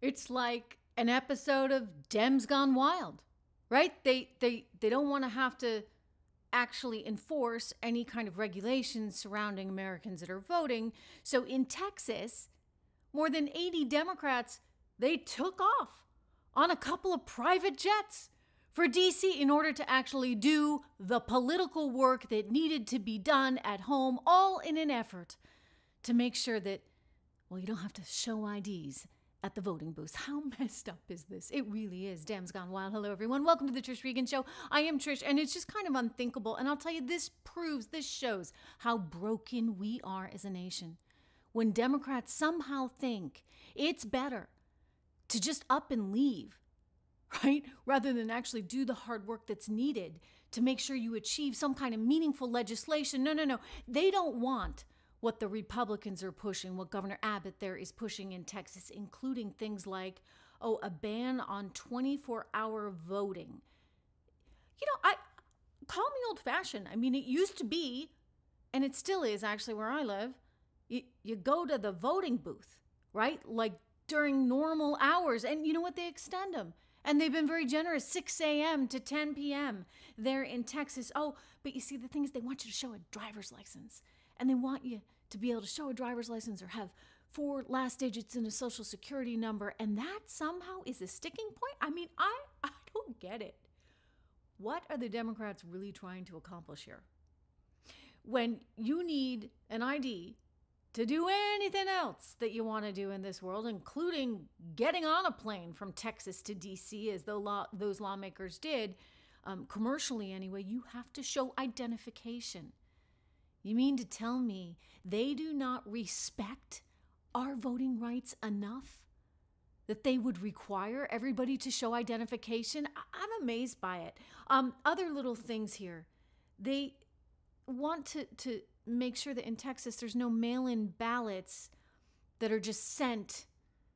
It's like an episode of Dems Gone Wild, right? They don't want to have to actually enforce any kind of regulations surrounding Americans that are voting. So in Texas, more than 80 Democrats, they took off on a couple of private jets for DC in order to actually do the political work that needed to be done at home, all in an effort to make sure that, well, you don't have to show IDs at the voting booths. How messed up is this? It really is. Dems Gone Wild. Hello, everyone. Welcome to the Trish Regan Show. I am Trish, and it's just kind of unthinkable. And I'll tell you, this shows how broken we are as a nation. When Democrats somehow think it's better to just up and leave, right? Rather than actually do the hard work that's needed to make sure you achieve some kind of meaningful legislation. No. They don't want what the Republicans are pushing, what Governor Abbott there is pushing in Texas, including things like, a ban on 24-hour voting. I call me old-fashioned. I mean, it used to be, and it still is actually where I live, you go to the voting booth, right? Like during normal hours. And you know what? They extend them. And they've been very generous, 6 a.m. to 10 p.m. there in Texas. Oh, but you see, the thing is they want you to show a driver's license. And they want you to be able to show a driver's license or have 4 last digits in a social security number. And that somehow is a sticking point. I mean, I don't get it. What are the Democrats really trying to accomplish here? When you need an ID to do anything else that you want to do in this world, including getting on a plane from Texas to DC, as those lawmakers did, commercially anyway, you have to show identification. You mean to tell me they do not respect our voting rights enough that they would require everybody to show identification? I'm amazed by it. Other little things here. They want to make sure that in Texas there's no mail-in ballots that are just sent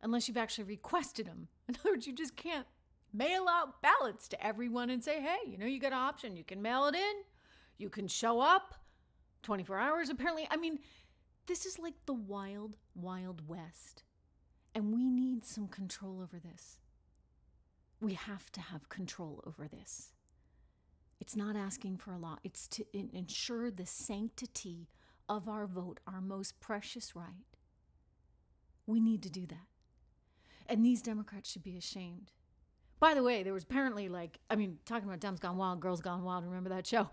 unless you've actually requested them. In other words, you just can't mail out ballots to everyone and say, hey, you got an option. You can mail it in. You can show up 24 hours, apparently. I mean, this is like the wild, wild west. And we need some control over this. We have to have control over this. It's not asking for a lot. It's to ensure the sanctity of our vote, our most precious right. We need to do that. And these Democrats should be ashamed. By the way, there was apparently talking about Dems Gone Wild, Girls Gone Wild, remember that show?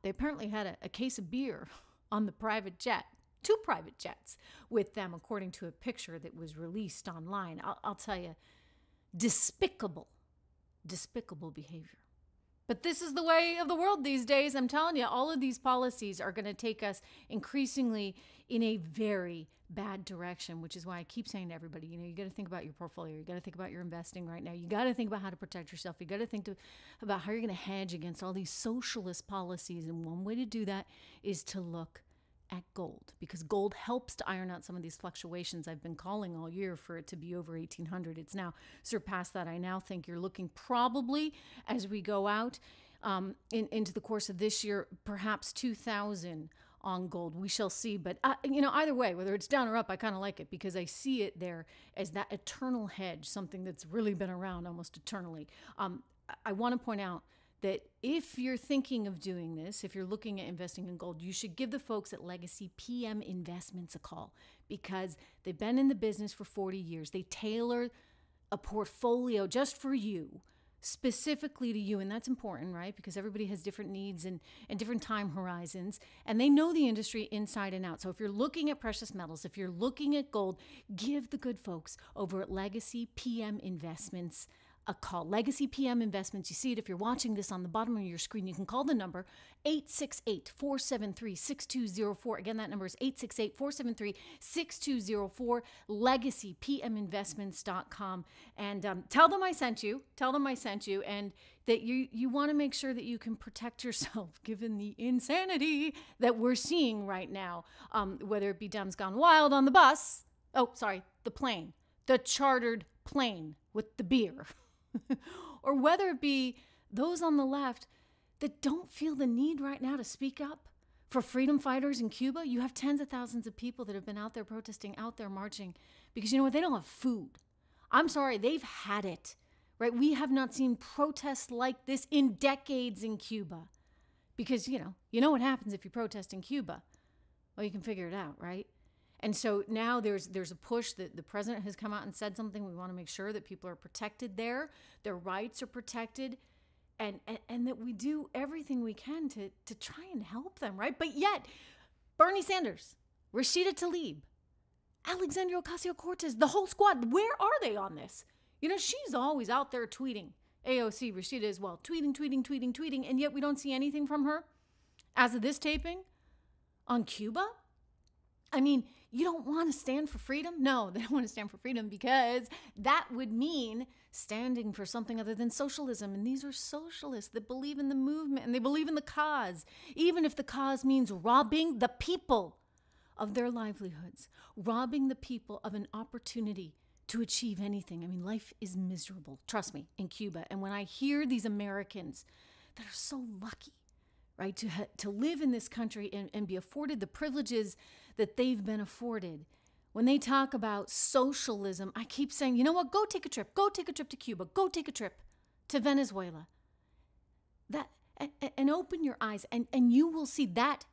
They apparently had a case of beer on the private jet, 2 private jets with them, according to a picture that was released online. I'll tell you, despicable behavior. But this is the way of the world these days. I'm telling you, all of these policies are going to take us increasingly in a very bad direction, which is why I keep saying to everybody, you got to think about your portfolio. You got to think about your investing right now. You got to think about how to protect yourself. You got to think about how you're going to hedge against all these socialist policies. And one way to do that is to look at gold, because gold helps to iron out some of these fluctuations. I've been calling all year for it to be over 1,800. It's now surpassed that. I now think you're looking probably, as we go out into the course of this year, perhaps 2,000 on gold. We shall see. But, either way, whether it's down or up, I kind of like it because I see it there as that eternal hedge, something that's really been around almost eternally. I want to point out that if you're thinking of doing this, if you're looking at investing in gold, you should give the folks at Legacy PM Investments a call because they've been in the business for 40 years. They tailor a portfolio just for you, specifically to you. And that's important, right? Because everybody has different needs and different time horizons. And they know the industry inside and out. So if you're looking at precious metals, if you're looking at gold, give the good folks over at Legacy PM Investments a call. Legacy PM Investments. You see it if you're watching this on the bottom of your screen. You can call the number 868-473-6204. Again, that number is 868-473-6204, legacypminvestments.com. And tell them I sent you. Tell them I sent you, and that you want to make sure that you can protect yourself given the insanity that we're seeing right now, whether it be Dems Gone Wild on the bus. Oh, sorry, the plane, the chartered plane with the beer. Or whether it be those on the left that don't feel the need right now to speak up For freedom fighters in Cuba, you have tens of thousands of people that have been out there protesting, out there marching, because you know what? They don't have food. I'm sorry, they've had it, right? We have not seen protests like this in decades in Cuba, because, you know what happens if you protest in Cuba? Well, you can figure it out, right? And so now there's a push that the president has come out and said something. We want to make sure that people are protected there, their rights are protected, and that we do everything we can to try and help them, right? But yet, Bernie Sanders, Rashida Tlaib, Alexandria Ocasio-Cortez, the whole squad, where are they on this? You know, she's always out there tweeting. AOC, Rashida as well, tweeting, and yet we don't see anything from her as of this taping on Cuba. I mean, you don't want to stand for freedom? No, they don't want to stand for freedom because that would mean standing for something other than socialism. And these are socialists that believe in the movement and they believe in the cause, even if the cause means robbing the people of their livelihoods, robbing the people of an opportunity to achieve anything. I mean, life is miserable, trust me, in Cuba. And when I hear these Americans that are so lucky, right, to live in this country and be afforded the privileges that they've been afforded, when they talk about socialism, I keep saying, you know what, go take a trip to Cuba, go take a trip to Venezuela. That and open your eyes and you will see that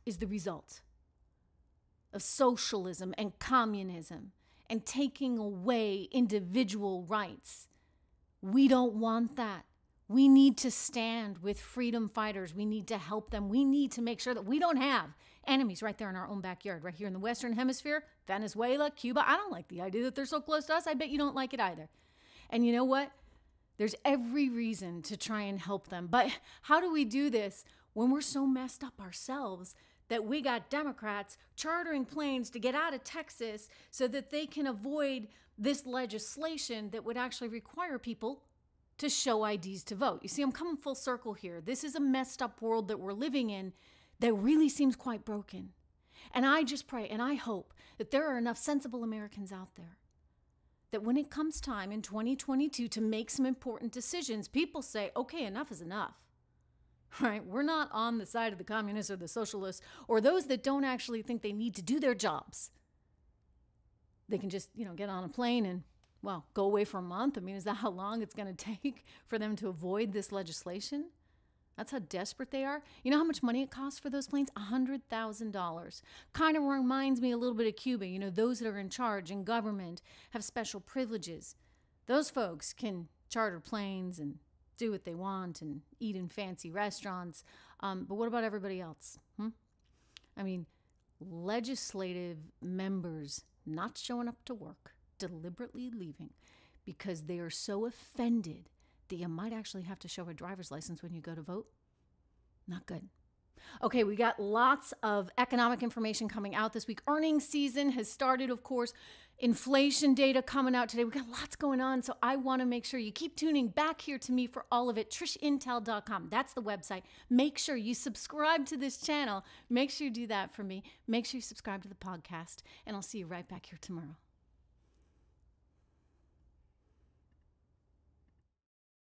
is the result of socialism and communism and taking away individual rights. We don't want that. We need to stand with freedom fighters. We need to help them. We need to make sure that we don't have enemies right there in our own backyard, right here in the Western Hemisphere, Venezuela, Cuba. I don't like the idea that they're so close to us. I bet you don't like it either. And you know what? There's every reason to try and help them. But how do we do this when we're so messed up ourselves that we got Democrats chartering planes to get out of Texas so that they can avoid this legislation that would actually require people to show IDs to vote? You see, I'm coming full circle here. This is a messed up world that we're living in that really seems quite broken. And I just pray and I hope that there are enough sensible Americans out there that when it comes time in 2022 to make some important decisions, people say, okay, enough is enough. Right? We're not on the side of the communists or the socialists or those that don't actually think they need to do their jobs. They can just, get on a plane and, go away for a month. I mean, is that how long it's going to take for them to avoid this legislation? That's how desperate they are. You know how much money it costs for those planes? $100,000. Kind of reminds me a little bit of Cuba. Those that are in charge in government have special privileges. Those folks can charter planes and do what they want and eat in fancy restaurants. But what about everybody else? I mean, legislative members not showing up to work, deliberately leaving because they are so offended that you might actually have to show a driver's license when you go to vote. Not good. Okay, we got lots of economic information coming out this week. Earnings season has started, of course. Inflation data coming out today. We got lots going on, so I want to make sure you keep tuning back here to me for all of it. TrishIntel.com. That's the website. Make sure you subscribe to this channel. Make sure you do that for me. Make sure you subscribe to the podcast, and I'll see you right back here tomorrow.